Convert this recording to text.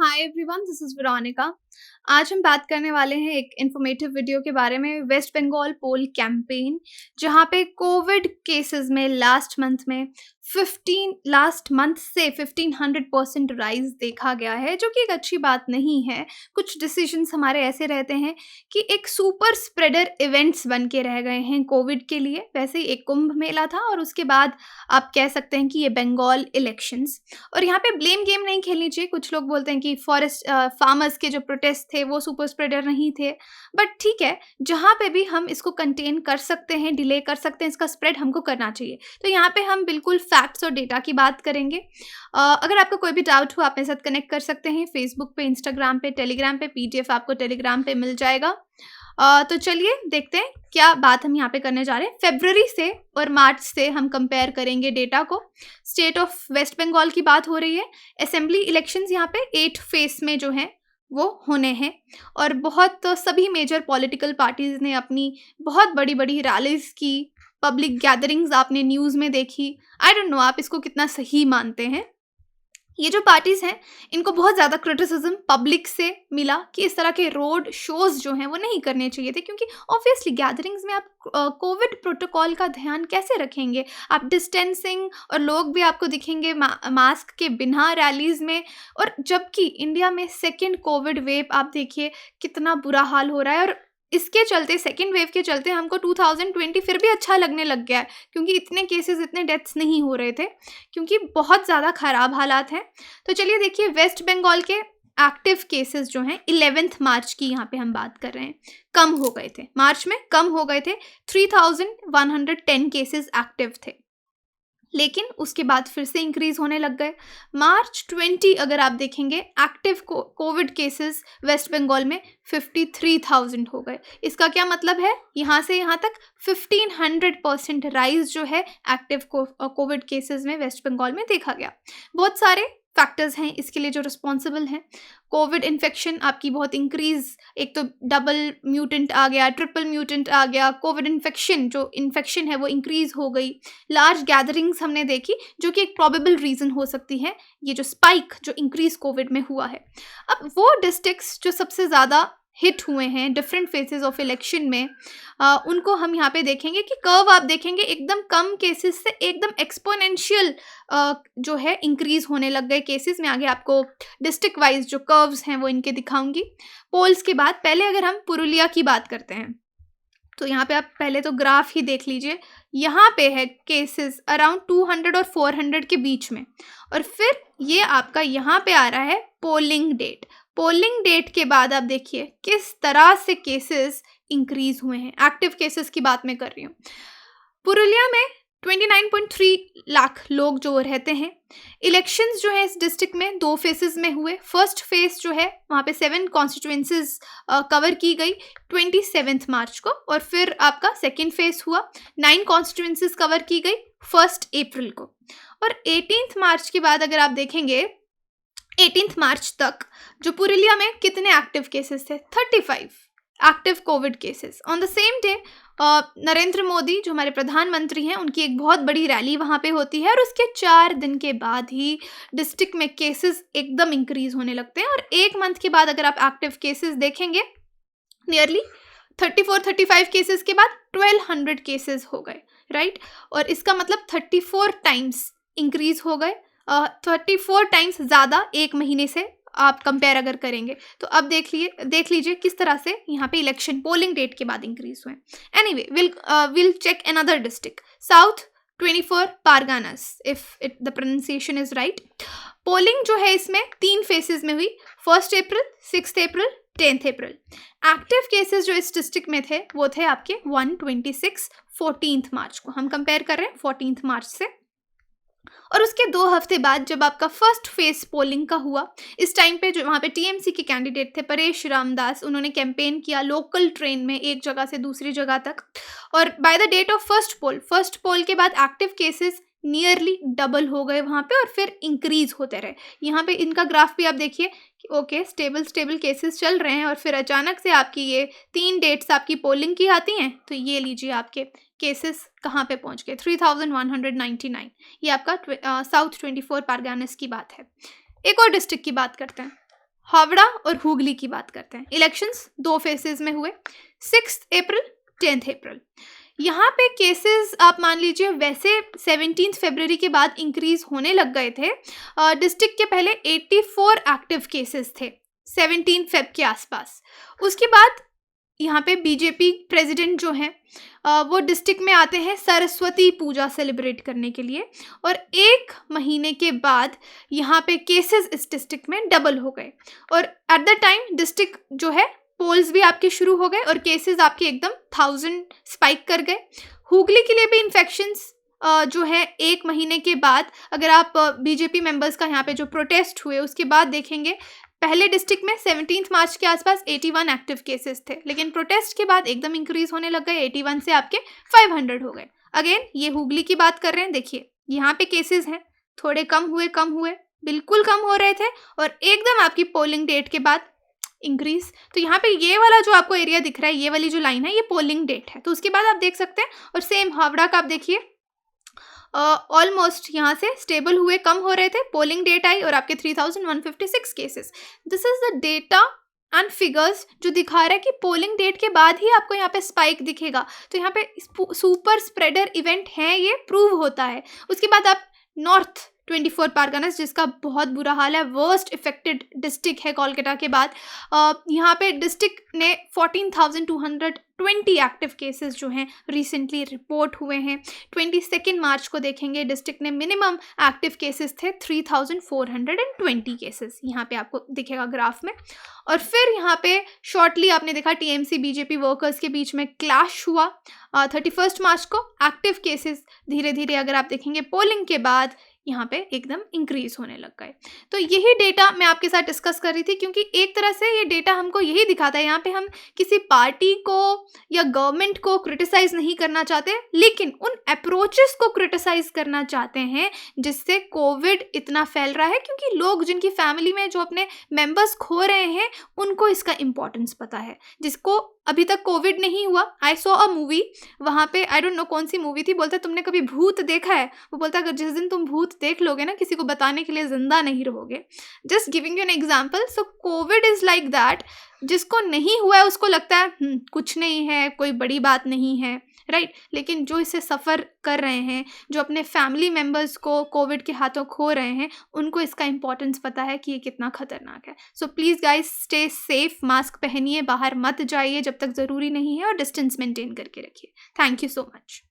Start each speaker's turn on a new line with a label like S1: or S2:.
S1: Hi everyone, this is Veronica. आज हम बात करने वाले हैं एक इन्फॉर्मेटिव वीडियो के बारे में, वेस्ट बंगाल पोल कैंपेन, जहां पे कोविड केसेस में लास्ट मंथ से 1500% राइज देखा गया है, जो कि एक अच्छी बात नहीं है। कुछ डिसीजंस हमारे ऐसे रहते हैं कि एक सुपर स्प्रेडर इवेंट्स बन के रह गए हैं कोविड के लिए। वैसे ही एक कुंभ मेला था और उसके बाद आप कह सकते हैं कि ये बंगाल इलेक्शंस। और यहाँ पे ब्लेम गेम नहीं खेलनी चाहिए। कुछ लोग बोलते हैं कि फार्मर्स के जो प्रोटेस्ट थे वो सुपर स्प्रेडर नहीं थे, बट ठीक है, जहाँ पे भी हम इसको कंटेन कर सकते हैं, डिले कर सकते हैं, इसका स्प्रेड हमको करना चाहिए। तो यहाँ पे हम बिल्कुल फैक्ट्स और डेटा की बात करेंगे। अगर आपको कोई भी डाउट हो, आप मेरे साथ कनेक्ट कर सकते हैं फेसबुक पे, इंस्टाग्राम पे, टेलीग्राम पे। पीडीएफ आपको टेलीग्राम पे मिल जाएगा। तो चलिए देखते हैं क्या बात हम यहाँ पे करने जा रहे हैं। फरवरी से और मार्च से हम कंपेयर करेंगे डेटा को। स्टेट ऑफ वेस्ट बंगाल की बात हो रही है। असेंबली इलेक्शंस यहाँ पे 8 फेस में जो हैं वो होने हैं, और सभी मेजर पॉलिटिकल पार्टीज ने अपनी बहुत बड़ी बड़ी रैलीज की, पब्लिक गैदरिंग्स आपने न्यूज़ में देखी। आई डोंट नो आप इसको कितना सही मानते हैं। ये जो पार्टीज हैं, इनको बहुत ज़्यादा क्रिटिसिज्म पब्लिक से मिला कि इस तरह के रोड शोज जो हैं वो नहीं करने चाहिए थे, क्योंकि ऑब्वियसली गैदरिंग्स में आप कोविड प्रोटोकॉल का ध्यान कैसे रखेंगे। आप डिस्टेंसिंग, और लोग भी आपको दिखेंगे मास्क के बिना रैलीज में। और जबकि इंडिया में सेकेंड कोविड वेव आप देखिए कितना बुरा हाल हो रहा है, और इसके चलते, सेकेंड वेव के चलते हमको 2020 फिर भी अच्छा लगने लग गया है, क्योंकि इतने केसेस, इतने डेथ्स नहीं हो रहे थे, क्योंकि बहुत ज़्यादा ख़राब हालात हैं। तो चलिए देखिए, वेस्ट बंगाल के एक्टिव केसेस जो हैं 11 मार्च की यहाँ पे हम बात कर रहे हैं, कम हो गए थे। मार्च में कम हो गए थे, 3110 केसेस एक्टिव थे, लेकिन उसके बाद फिर से इंक्रीज होने लग गए। मार्च 20 अगर आप देखेंगे, active Covid cases West Bengal में 53,000 हो गए। इसका क्या मतलब है, यहाँ से यहाँ तक 1500% राइज जो है एक्टिव कोविड केसेस में वेस्ट बंगाल में देखा गया। बहुत सारे फैक्टर्स हैं इसके लिए जो रिस्पॉन्सिबल हैं। कोविड इन्फेक्शन आपकी बहुत इंक्रीज, एक तो डबल म्यूटेंट आ गया, ट्रिपल म्यूटेंट आ गया, कोविड इन्फेक्शन है वो इंक्रीज हो गई। लार्ज गैदरिंग्स हमने देखी, जो कि एक प्रोबेबल रीज़न हो सकती है, ये जो स्पाइक जो इंक्रीज कोविड में हुआ है। अब वो डिस्ट्रिक्ट्स जो सबसे ज़्यादा हिट हुए हैं डिफरेंट फेजेस ऑफ इलेक्शन में, उनको हम यहाँ पे देखेंगे कि कर्व आप देखेंगे एकदम कम केसेस से एकदम एक्सपोनेंशियल जो है इंक्रीज होने लग गए केसेस में। आगे आपको डिस्ट्रिक्ट वाइज जो कर्व्स हैं वो इनके दिखाऊंगी। पोल्स के बाद पहले अगर हम पुरुलिया की बात करते हैं, तो यहाँ पे आप पहले तो ग्राफ ही देख लीजिए। यहाँ पे है केसेस अराउंड 200 और 400 के बीच में, और फिर ये आपका यहाँ पे आ रहा है पोलिंग डेट। पोलिंग डेट के बाद आप देखिए किस तरह से केसेस इंक्रीज हुए हैं। एक्टिव केसेस की बात मैं कर रही हूँ। पुरुलिया में 29.3 लाख लोग जो रहते हैं। इलेक्शंस जो है इस डिस्ट्रिक्ट में 2 फेसेस में हुए। फर्स्ट फेज जो है वहाँ पे 7 कॉन्स्टिट्यूएंसीज कवर की गई 27 मार्च को, और फिर आपका सेकेंड फेज हुआ, 9 कॉन्स्टिट्यूएंसीज कवर की गई 1 अप्रैल को। और 18 मार्च के बाद अगर आप देखेंगे, 18 मार्च तक जो पुरुलिया में कितने एक्टिव केसेस थे, 35 active Covid cases. On the same day Narendra Modi जो हमारे प्रधानमंत्री हैं, उनकी एक बहुत बड़ी रैली वहाँ पे होती है, और उसके 4 दिन के बाद ही डिस्ट्रिक्ट में केसेस एकदम इंक्रीज होने लगते हैं। और 1 मंथ के बाद अगर आप एक्टिव केसेस देखेंगे, नियरली 34-35 केसेस के बाद 1200 केसेस हो गए, राइट। और इसका मतलब 34 टाइम्स इंक्रीज हो गए, 34 टाइम्स ज़्यादा एक महीने से आप कंपेयर अगर करेंगे। तो अब देख लीजिए किस तरह से यहाँ पे इलेक्शन पोलिंग डेट के बाद इंक्रीज हुए। Anyway, will check another district, South 24 Parganas, if the pronunciation is right. Polling जो है इसमें 3 फेसेस में हुई, 1 अप्रैल, 6 अप्रैल, 10 अप्रैल। एक्टिव केसेस जो इस डिस्ट्रिक्ट में थे वो थे आपके 126 14 मार्च को। हम कंपेयर कर रहे हैं 14 मार्च से। और उसके 2 हफ्ते बाद जब आपका फर्स्ट फेज पोलिंग का हुआ, इस टाइम पे जो वहाँ पे टीएमसी के कैंडिडेट थे परेश रामदास, उन्होंने कैंपेन किया लोकल ट्रेन में एक जगह से दूसरी जगह तक। और by the date of first poll के बाद एक्टिव केसेस नियरली डबल हो गए वहाँ पे, और फिर इंक्रीज होते रहे। यहाँ पे इनका ग्राफ भी आप देखिए कि ओके, स्टेबल केसेस चल रहे हैं, और फिर अचानक से आपकी ये 3 डेट्स आपकी पोलिंग की आती हैं, तो ये लीजिए आपके केसेस कहाँ पे पहुँच गए, 3199। ये आपका साउथ 24 पारगानास की बात है। एक और डिस्ट्रिक्ट की बात करते हैं, हावड़ा और हुगली की बात करते हैं। इलेक्शंस 2 फेजेस में हुए, 6 अप्रैल, 10 अप्रैल। यहाँ पे केसेस आप मान लीजिए वैसे 17 फरवरी के बाद इंक्रीज होने लग गए थे। डिस्ट्रिक्ट के पहले 84 एक्टिव केसेस थे 17 फेब के आसपास। उसके बाद यहाँ पे बीजेपी प्रेसिडेंट जो हैं वो डिस्ट्रिक्ट में आते हैं सरस्वती पूजा सेलिब्रेट करने के लिए, और 1 महीने के बाद यहाँ पे केसेस इस डिस्ट्रिक्ट में डबल हो गए, और एट द टाइम डिस्ट्रिक्ट जो है पोल्स भी आपके शुरू हो गए और केसेस आपके एकदम 1000 स्पाइक कर गए। हुगली के लिए भी इन्फेक्शंस जो है 1 महीने के बाद, अगर आप बीजेपी मेंबर्स का यहाँ पे जो प्रोटेस्ट हुए उसके बाद देखेंगे, पहले डिस्ट्रिक्ट में 17 मार्च के आसपास 81 एक्टिव केसेस थे, लेकिन प्रोटेस्ट के बाद एकदम इंक्रीज होने लग गए, 81 से आपके 500 हो गए। अगेन ये हुगली की बात कर रहे हैं, देखिए यहाँ पे केसेस हैं, थोड़े कम हुए, बिल्कुल कम हो रहे थे, और एकदम आपकी पोलिंग डेट के बाद इंक्रीज। तो यहाँ पे ये वाला जो आपको एरिया दिख रहा है, ये वाली जो लाइन है, ये पोलिंग डेट है, तो उसके बाद आप देख सकते हैं। और सेम हावड़ा का आप देखिए, ऑलमोस्ट यहाँ से स्टेबल हुए, कम हो रहे थे, पोलिंग डेट आई और आपके 3156 cases. This is the data and figures जो दिखा रहा है कि पोलिंग डेट के बाद ही आपको यहाँ पे स्पाइक दिखेगा। तो यहाँ पे सुपर स्प्रेडर इवेंट है, ये प्रूव होता है। उसके बाद आप नॉर्थ 24 पारगनास, जिसका बहुत बुरा हाल है, वर्स्ट इफेक्टेड डिस्ट्रिक्ट है कोलकाता के बाद, यहाँ पे डिस्ट्रिक्ट ने 14,220 एक्टिव केसेस जो हैं रिसेंटली रिपोर्ट हुए हैं। 22 मार्च को देखेंगे, डिस्ट्रिक्ट ने मिनिमम एक्टिव केसेस थे 3420 केसेस, यहाँ पे आपको दिखेगा ग्राफ में। और फिर यहाँ पे शॉर्टली आपने देखा टीएमसी बीजेपी वर्कर्स के बीच में क्लैश हुआ 31 मार्च को। एक्टिव केसेस धीरे धीरे अगर आप देखेंगे पोलिंग के बाद यहाँ पे एकदम इंक्रीज होने लग गए। तो यही डेटा मैं आपके साथ डिस्कस कर रही थी, क्योंकि एक तरह से ये डेटा हमको यही दिखाता है, यहाँ पे हम किसी पार्टी को या गवर्नमेंट को क्रिटिसाइज नहीं करना चाहते, लेकिन उन अप्रोचेस को क्रिटिसाइज करना चाहते हैं जिससे कोविड इतना फैल रहा है, क्योंकि लोग जिनकी फैमिली में जो अपने मेंबर्स खो रहे हैं उनको इसका इम्पोर्टेंस पता है। जिसको अभी तक कोविड नहीं हुआ, आई सॉ अ मूवी, वहाँ पे आई डोंट नो कौन सी मूवी थी, बोलता तुमने कभी भूत देखा है? वो बोलता अगर जिस दिन तुम भूत देख लोगे ना, किसी को बताने के लिए जिंदा नहीं रहोगे। Just giving you an example. So Covid is like that, जिसको नहीं हुआ है उसको लगता है कुछ नहीं है, कोई बड़ी बात नहीं है, राइट? लेकिन जो इससे सफ़र कर रहे हैं, जो अपने फैमिली मेम्बर्स को कोविड के हाथों खो रहे हैं, उनको इसका इंपॉर्टेंस पता है कि ये कितना खतरनाक है। So please guys stay safe, mask पहनिए, बाहर मत जाइए जब तक ज़रूरी नहीं है, और डिस्टेंस मेंटेन करके रखिए। Thank you so much.